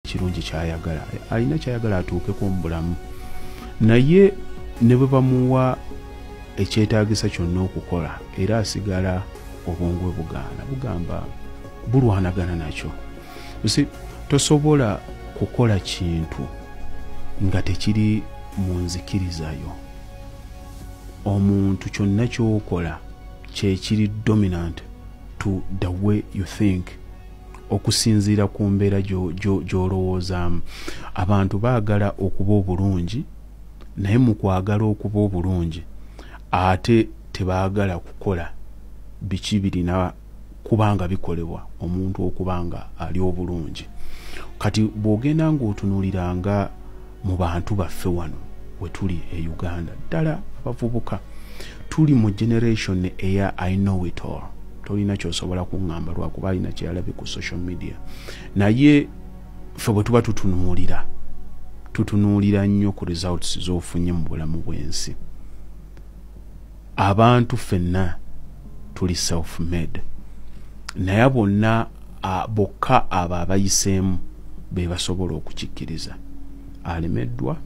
kirungi kyayagala alina kyayagala atuukeko mu bulamu naye ne bwe bamuwa ekyetaagisa kyonna okukola era asigala obwongo bugaana bugamba bulwanagana nakyo tosobola kukola kintu nga tekiri mu nzikirizayo omuntu kyonna kyokola kyekiri dominant to the way you think okusinziira ku mbeera gy'olowoozaamu abantu baagala okuba obulungi naye mu kwagala okuba obulungi ate tebaagala kukola biki birina kubanga bikolebwa omuntu okubanga ali obulungi kati bw'ogenda ng'otunuuliranga mu bantu baffe wano we tuli e Uganda ddala abavubuka tuli mu generation eya I know it all tolina kyosobola kuŋŋamba lwakuba alina kyeyalabye ku social media naye ffe bwe tuba tutunuulira nnyo ku results z'ofunye mu bulamu bw'ensi abantu ffenna tuli self made naye bonna bokka abo abayiseemu be basobola okukikkiriza alemeddwa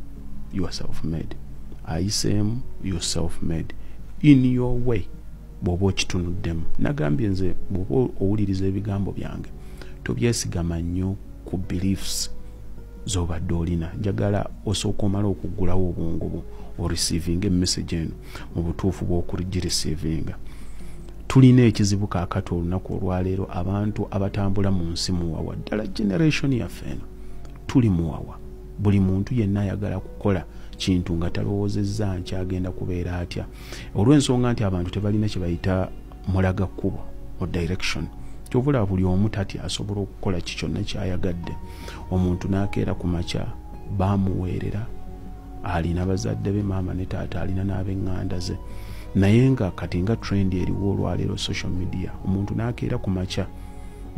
you are self made ayiseemu you are self made in your way bw'oba okitunuddemu nagambye nze bw'oba owuliriza ebigambo byange tobyesigama nnyo ku beliefs z'obadde olina njagala osooka omala okuggulawo obwongo bwo oreceiving emessage eno mu butuufu bw'okurigirecevinga tulina ekizibu kaakati olunaku olwaleero abantu abatambula mu nsi muwawa ddala generation yaffe eno tuli muwawa buli muntu yenna ayagala kukola kintu nga talowoozezza nkyagenda kubeera atya olw'ensonga nti abantu tebalina kye bayita mulaga kkubo o direction kyovula buli omu tatya asobola okukola kyonna kyayagadde omuntu n'akeera ku makya baamuweerera alina bazadde be maama ne taata alina n'ab'eŋŋanda ze naye nga kati nga trend eriwo olwaleero social media omuntu n'akeera ku makya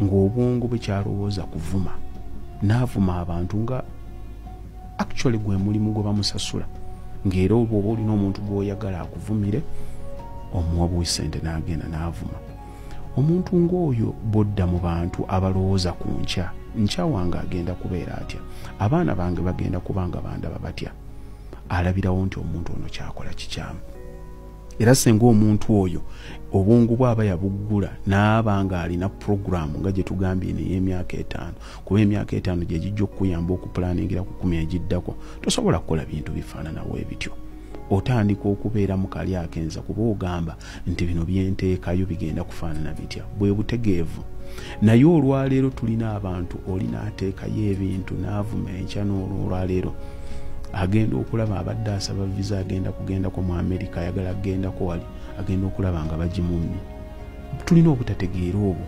ng'obwongo bwe kyalowooza kuvuma n'avuma abantu nga actually gwe mulimu gwe bamusasula ng'era oba olina omuntu gw'oyagala akuvumire omuwa bw'esente n'agenda n'avuma omuntu ng'oyo bodda mu bantu abalowooza ku nkya wange agenda kubeera atya abaana bange bagenda kubanga bandaba batya alabirawo nti omuntu ono kyakola kikyamu era senga omuntu oyo obwongo bw'aba yabuggula n'abanga alina programu nga gye tugambye n'ey'emyaka 5 kuba emyaka 5 gye gijja okukuyamba okupulaningira ku 10 egiddako tosobola kukola bintu bifaananawo ebityo otandika okubeera mu kali akenza kuba ogamba nti bino byenteekayo bigenda kufaanana bitya bwe butegeevu naye olwaleero tulina abantu olina ateekayo ebintu n'avuma enkya n'olwaleero agenda okulaba abadde asaba visa agenda kugendako mu Amerika ayagala agendako wali agenda okulaba nga bagimumye tulina obutategeera obwo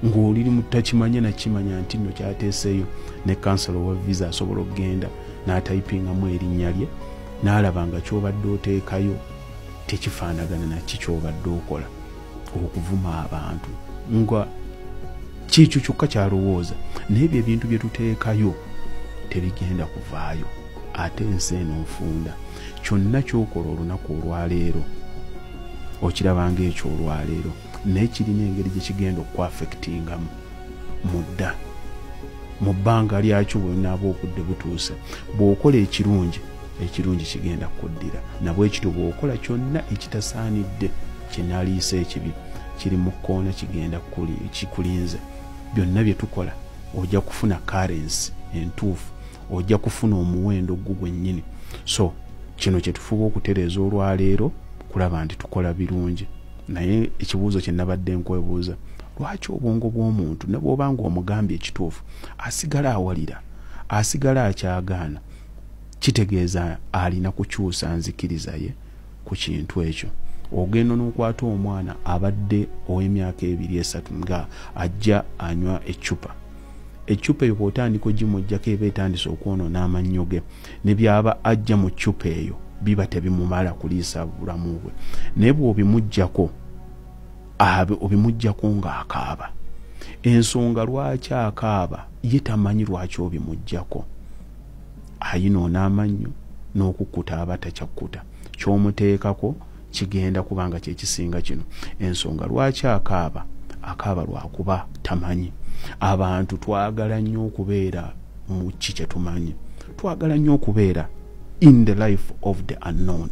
ng'oliri mutakimanya nakimanya nti nno kyateeseeyo ne kansala wa visa asobola okugenda n'atayipingamu erinnya lye n'alaba nga ky'obadde oteekayo tekifaanagana naki ky'obadde okola okuvuma abantu nga kikyo kyokka kyalowooza n'ebyo ebintu bye tuteekayo tebigenda kuvaayo ate ensi eno nfunda kyonna kyokola olunaku olwaleero okirabanga ekyo olwaleero naye kirina engeri gye kigenda okwaffectingamu mudda mu bbanga lyakyo bwenaaba obudde butuuse bw'okola ekirungi kigenda kuddira nabwe ekityo bw'okola kyonna ekitasaanidde kyenaliisa ekibi kiri mu kkoona kigenda kikulinze byonna bye tukola ojja kufuna currency entuufu ojja kufuna omuwendo gwo gwennyini so kino kye tufuba okutereeza olwaleero kulaba nti tukola birungi naye ekibuuzo kye nabadde nkwebuuza lwaki obwongo bw'omuntu ne bw'oba ng'omugambye ekituufu asigala awalira asigala akyagaana kitegeeza alina kukyusa nzikiriza ye ku kintu ekyo ogenda n'okwata omwana abadde ow'emyaka 2-3 nga ajja anywa ecupa eyo bw'otandika ogimuggyako eba etandise okwonoona amannyo ge ne byaba ajja mu cupa eyo biba tebimumala kuliisa bulamu bwe naye bw'obimuggyako obimuggyako ng'akaaba ensonga lwaki akaaba ye tamanyi lwaki obimuggyako ayinoona amannyo n'okukkuta aba takyakkuta ky'omuteekako kigenda kubanga kyekisinga kino ensonga lwaki akaaba lwakuba tamanyi abantu twagala nnyo okubeera mu kye tumanyi. Twagala nnyo okubeera in the life of the unknown.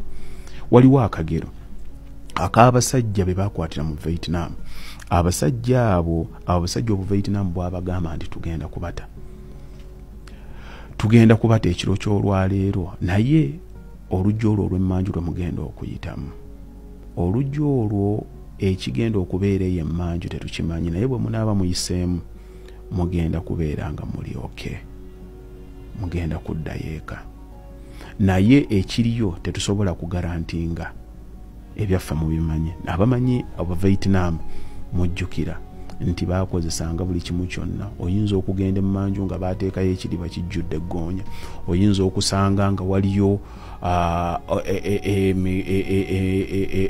Waliwo akagero ak'abasajja be bakwatira mu Vietnam. Abasajja abo Vietnam bw'abagamba nti tugenda kubata ekiro ky'olwaleero, naye olujja olwo olw'emmanju lwe mugenda okuyitamu, olujja olwo ekigenda okubeera eyo emmanju tetukimanyi, naye bwe munaaba muyiseemu mugenda kubeera nga muli okay, mugenda kuddayo eka. Naye ekiriyo tetusobola kugarantinga ebyaffe mubimanyi. Abamanyi aba Vietnam mujjukira nti bakozesanga buli kimu kyonna. Oyinza okugenda emmanju nga baateekayo ekiriba kijjudde eggoonya, oyinza okusanga nga waliyo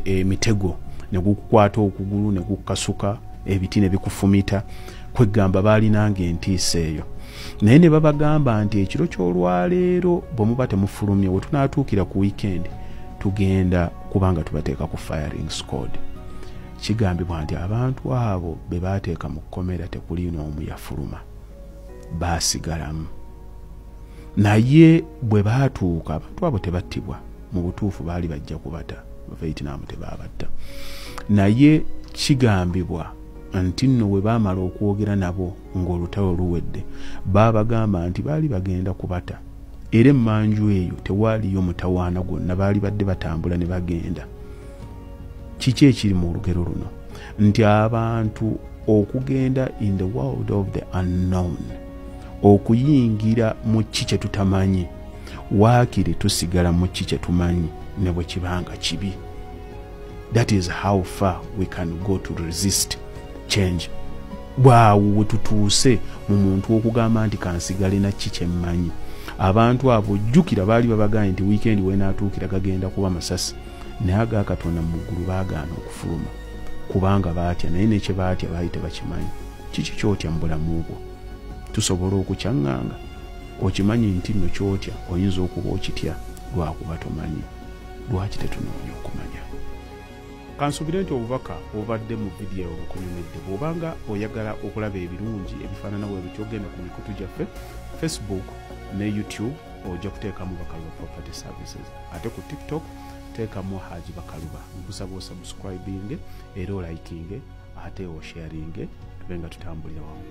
emitego ne gukukwata okugulu ne gukasuka, ebiti ne bikufumita, kwegamba baalinanga entiisa eyo. Naye ne babagamba nti ekiro ky'olwaleero bwe muba temufulumye, we tunaatuukira ku weekend tugenda kubanga tubateeka ku firing squad. Kigambibwa nti abantu abo be baateeka mu kkomera tekuli n'omu yafuluma, baasigalamu. Naye bwe baatuuka abantu abo tebattibwa, mu butuufu baali bajja kubata, Vietnam tebaabatta. Naye kigambibwa nti nno we baamala okwogera nabo ng'olutalo luwedde, baabagamba nti baali bagenda kubata, era emmanju eyo tewaaliyo mutawaana gwonna, baali badde batambula ne bagenda. Kiki ekiri mu lugero luno? Nti abantu okugenda in the world of the unknown, okuyingira mu kye tutamanyi, waakiri tusigala mu kye tumanyi ne bwe kibanga kibi. That is how far we can go to resist change. Bwawo we tutuuse mu muntu okugamba nti kansigale na kye mmanyi. Abantu abo jjukira baali babaganye nti weekend wenaatuukira gagenda kuba masasi, naye aga Katonda mu ggulu baagaana okufuluma kubanga baatya, naye nekye baatya baali tebakimanyi. Kiki kyotya mu bulamu bwo? Tusobola okukyaŋŋanga? Okimanyi nti nno kyotya oyinza okuba okitya lwakuba tomanyi. Lwaki tetunoonya okumanya? Kansubire nti obubaka obadde mu vidiyo obukunyumidde. Bw'obanga oyagala okulaba ebirungi ebifaanana bwe bityo, genda ku mikutu gyaffe Facebook ne YouTube, ojja kuteekamu Bakaluba Property Services. Ate ku TikTok teekamu Haji Bakaluba. Nkusaba osubscribinge era olikinge ate osharinge, tube nga tutambulira wamu.